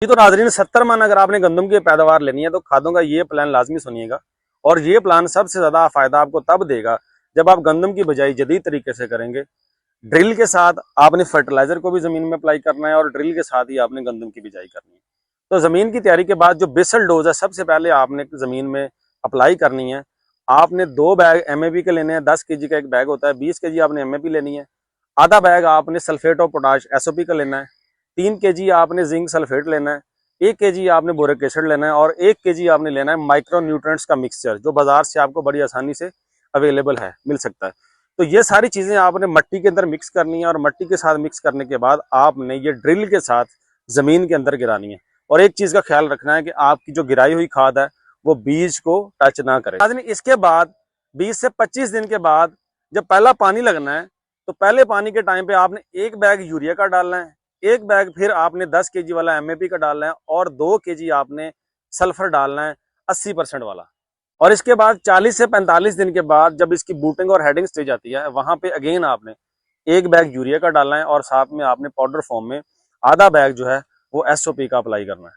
ये तो नाजरीन 70 मन अगर आपने गंदम की पैदावार लेनी है तो खादों का ये प्लान लाजमी सुनिएगा। और ये प्लान सबसे ज्यादा फायदा आपको तब देगा जब आप गंदम की बिजाई जदीद तरीके से करेंगे। ड्रिल के साथ आपने फर्टिलाइजर को भी जमीन में अप्लाई करना है और ड्रिल के साथ ही आपने गंदम की बिजाई करनी है। तो जमीन की तैयारी के बाद जो बेसल डोज है सबसे पहले आपने जमीन में अप्लाई करनी है। आपने 2 बैग MAP के लेने हैं। 10 kg का एक बैग होता है, 20 kg आपने MAP लेनी है। आधा बैग आपने सल्फेट ऑफ पोटाश SOP का लेना है। 3 kg आपने जिंक सल्फेट लेना है। 1 kg आपने बोरिक एसिड लेना है और 1 kg आपने लेना है माइक्रो न्यूट्रिएंट्स का मिक्सचर, जो बाजार से आपको बड़ी आसानी से अवेलेबल है, मिल सकता है। तो ये सारी चीजें आपने मिट्टी के अंदर मिक्स करनी है और मिट्टी के साथ मिक्स करने के बाद आपने ये ड्रिल के साथ जमीन के अंदर गिरानी है। और एक चीज का ख्याल रखना है कि आपकी जो गिराई हुई खाद है वो बीज को टच ना करे। इसके बाद 20 से 25 दिन के बाद जब पहला पानी लगना है तो पहले पानी के टाइम पे आपने 1 बैग यूरिया का डालना है, 1 बैग फिर आपने 10 kg वाला MAP का डालना है और 2 kg आपने सल्फर डालना है 80% वाला। और इसके बाद 40 से 45 दिन के बाद जब इसकी बूटिंग और हेडिंग स्टेज आती है वहां पे अगेन आपने 1 बैग यूरिया का डालना है और साथ में आपने पाउडर फॉर्म में आधा बैग जो है वो SOP का अप्लाई करना है।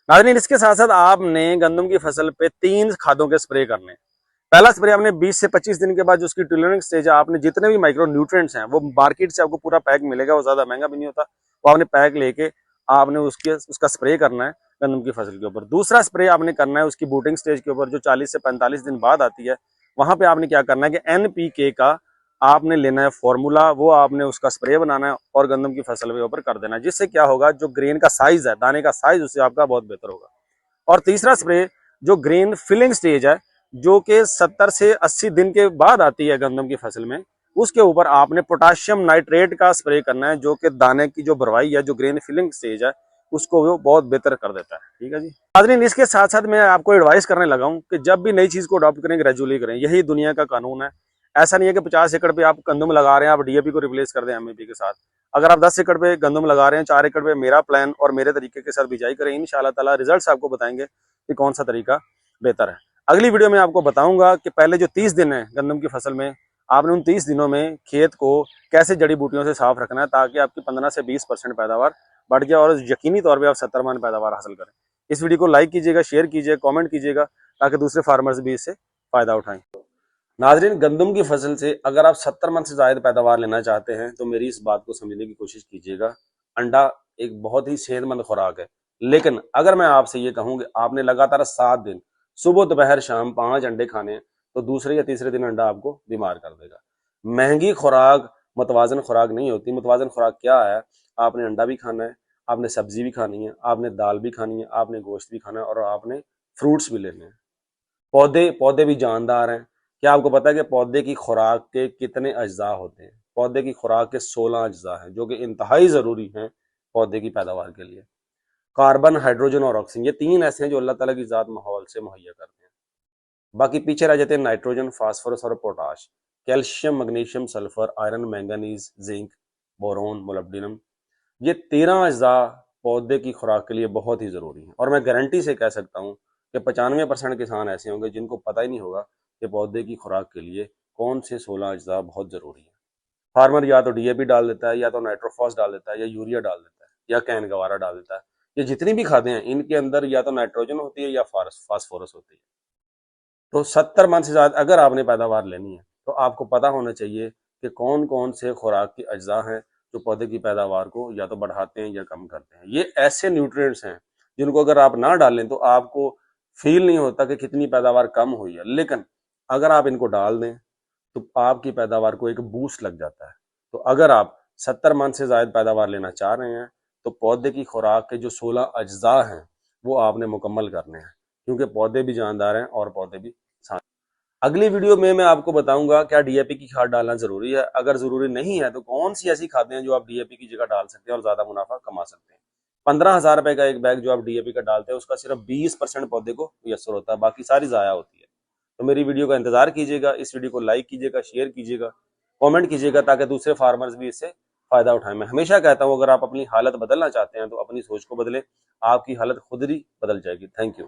नाज़रीन, इसके साथ साथ आपने गंदम की फसल पे 3 खादों के स्प्रे करने हैं। पहला स्प्रे आपने 20 से 25 दिन के बाद जो उसकी टूलरिंग स्टेज है, आपने जितने भी माइक्रो न्यूट्रिएंट्स हैं वो मार्केट से आपको पूरा पैक मिलेगा, वो ज्यादा महंगा भी नहीं होता, वो आपने पैक लेके आपने उसका स्प्रे करना है गंदम की फसल के ऊपर। दूसरा स्प्रे आपने करना है उसकी बूटिंग स्टेज के ऊपर जो 40 से 45 दिन बाद आती है। वहां पे आपने क्या करना है कि NPK का आपने लेना है फॉर्मूला, वो आपने उसका स्प्रे बनाना है और गंदम की फसल के ऊपर कर देना है, जिससे क्या होगा जो ग्रेन का साइज है, दाने का साइज उससे आपका बहुत बेहतर होगा। और तीसरा स्प्रे जो ग्रेन फिलिंग स्टेज है जो कि 70 से 80 दिन के बाद आती है गंदम की फसल में, उसके ऊपर आपने पोटाशियम नाइट्रेट का स्प्रे करना है जो कि दाने की जो भरवाई है, जो ग्रेन फिलिंग स्टेज है, उसको वो बहुत बेहतर कर देता है। ठीक है जी नाज़रीन, इसके साथ साथ मैं आपको एडवाइस करने लगा हूं कि जब भी नई चीज को अडॉप्ट करें ग्रेजुअली करें, यही दुनिया का कानून है। ऐसा नहीं है कि 50 एकड़ पे आप गंदम लगा रहे हैं आप DAP को रिप्लेस कर दें MAP के साथ। अगर आप 10 एकड़ पे गंदम लगा रहे हैं, 4 एकड़ पे मेरा प्लान और मेरे तरीके के साथ बिजाई करें, इंशाल्लाह ताला रिजल्ट्स आपको बताएंगे कि कौन सा तरीका बेहतर है। अगली वीडियो में आपको बताऊंगा कि पहले जो 30 दिन है गंदम की फसल में, आपने उन 30 दिनों में खेत को कैसे जड़ी बूटियों से साफ रखना है ताकि आपकी 15 से 20% पैदावार बढ़ जाए और यकीनी तौर पे आप 70 मन पैदावार हासिल करें। इस वीडियो को लाइक कीजिएगा, शेयर कीजिएगा, कमेंट कीजिएगा ताकि दूसरे फार्मर्स भी इससे फायदा उठाएं। नाजरीन, गंदम की फसल से अगर आप 70 मन से ज्यादा पैदावार लेना चाहते हैं तो मेरी इस बात को समझने की कोशिश कीजिएगा। अंडा एक बहुत ही सेहतमंद खुराक है, लेकिन अगर मैं आपसे ये कहूँ कि आपने लगातार 7 दिन सुबह दोपहर शाम 5 अंडे खाने हैं तो दूसरे या तीसरे दिन अंडा आपको बीमार कर देगा। महंगी खुराक मुतवाजन खुराक नहीं होती। मुतवाजन खुराक क्या है? आपने अंडा भी खाना है, आपने सब्जी भी खानी है, आपने दाल भी खानी है, आपने गोश्त भी खाना है और आपने फ्रूट्स भी लेने हैं। पौधे भी जानदार हैं। क्या आपको पता है कि पौधे की खुराक के कितने अज्जा होते हैं? पौधे की खुराक के 16 अज्जा हैं जो कि इंतहाई जरूरी हैं पौधे की पैदावार के लिए। कार्बन, हाइड्रोजन और ऑक्सीजन, ये 3 ऐसे हैं जो अल्लाह ताला की जात माहौल से मुहैया करते हैं। बाकी पीछे रह जाते हैं नाइट्रोजन, फास्फोरस और potash, calcium, magnesium, sulphur, iron, manganese, zinc, boron, molybdenum. ये 13 अज्जा पौधे की खुराक के लिए बहुत ही जरूरी है। और मैं गारंटी से कह सकता हूँ कि 95% किसान ऐसे होंगे जिनको पता ही नहीं होगा कि पौधे की खुराक के लिए कौन से 16 अज्जा बहुत जरूरी है। फार्मर या तो DAP डाल देता है, या तो नाइट्रोफॉस डाल देता है, या यूरिया डाल देता है, या कैन गवारा डाल देता है। ये जितनी भी खादें हैं इनके अंदर या तो नाइट्रोजन होती है या फास्फोरस होती है। तो 70 मन से ज्यादा अगर आपने पैदावार लेनी है तो आपको पता होना चाहिए कि कौन कौन से खुराक के अज्जा हैं जो पौधे की पैदावार को या तो बढ़ाते हैं या कम करते हैं। ये ऐसे न्यूट्रिएंट्स हैं जिनको अगर आप ना डालें तो आपको फील नहीं होता कि कितनी पैदावार कम हुई है, लेकिन अगर आप इनको डाल दें तो आपकी पैदावार को एक बूस्ट लग जाता है। तो अगर आप 70 मन से ज्यादा पैदावार लेना चाह रहे हैं तो पौधे की खुराक के जो 16 अज्जा हैं वो आपने मुकम्मल करने हैं, क्योंकि पौधे भी जानदार हैं और पौधे भी साथ। अगली वीडियो में मैं आपको बताऊंगा क्या DAP की खाद डालना जरूरी है। अगर जरूरी नहीं है तो कौन सी ऐसी खादें हैं जो आप DAP की जगह डाल सकते हैं और ज्यादा मुनाफा कमा सकते हैं। 15,000 रुपए का एक बैग जो आप DAP का डालते हैं उसका सिर्फ 20% पौधे को मुयस्सर होता है, बाकी सारी जाया होती है। तो मेरी वीडियो का इंतजार कीजिएगा, इस वीडियो को लाइक कीजिएगा, शेयर कीजिएगा, कमेंट कीजिएगा ताकि दूसरे फार्मर्स भी इससे फायदा उठाएं। मैं हमेशा कहता हूं अगर आप अपनी हालत बदलना चाहते हैं तो अपनी सोच को बदलें, आपकी हालत खुद ही बदल जाएगी। Thank you.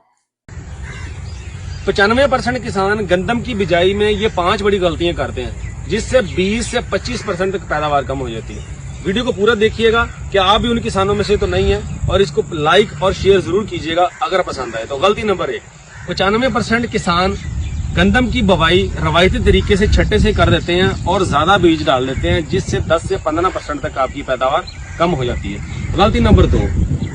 95% किसान गंदम की बिजाई में ये 5 बड़ी गलतियां करते हैं जिससे 20 से 25% तक पैदावार कम हो जाती है। वीडियो को पूरा देखिएगा कि आप भी उन किसानों में से तो नहीं है, और इसको लाइक और शेयर जरूर कीजिएगा अगर पसंद आए तो। गलती नंबर 1, 95% किसान गंदम की बुवाई रवायती तरीके से छट्टे से कर देते हैं और ज्यादा बीज डाल देते हैं, जिससे 10 से 15% तक आपकी पैदावार कम हो जाती है। गलती नंबर 2,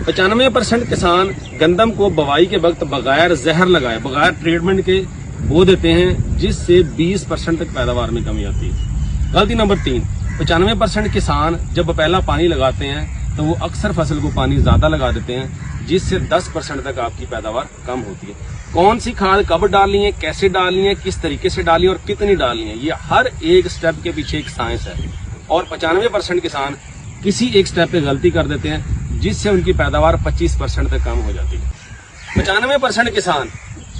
95% किसान गंदम को बुवाई के वक्त बगैर जहर लगाए, बगैर ट्रीटमेंट के बो देते हैं, जिससे 20% तक पैदावार में कमी आती है। गलती नंबर 3, 95% किसान जब पहला पानी लगाते हैं तो वो अक्सर फसल को पानी ज्यादा लगा देते हैं, जिससे 10% तक आपकी पैदावार कम होती है। कौन सी खाद कब डालनी है, कैसे डालनी है, किस तरीके से डालनी है और कितनी डालनी है, ये हर एक स्टेप के पीछे एक साइंस है। और 95% किसान किसी एक स्टेप पे गलती कर देते हैं, जिससे उनकी पैदावार 25% तक कम हो जाती है। 95% किसान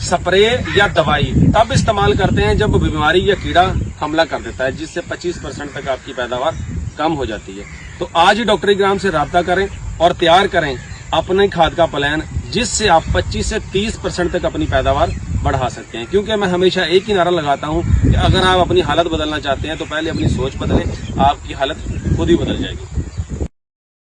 स्प्रे या दवाई तब इस्तेमाल करते हैं जब बीमारी या कीड़ा हमला कर देता है, जिससे 25% तक आपकी पैदावार कम हो जाती है। तो आज ही डॉक्टर ग्राम से राब्ता करें और तैयार करें अपने खाद का प्लान, जिससे आप 25 से 30% तक अपनी पैदावार बढ़ा सकते हैं। क्योंकि मैं हमेशा एक ही नारा लगाता हूं कि अगर आप अपनी हालत बदलना चाहते हैं तो पहले अपनी सोच बदलें, आपकी हालत खुद ही बदल जाएगी।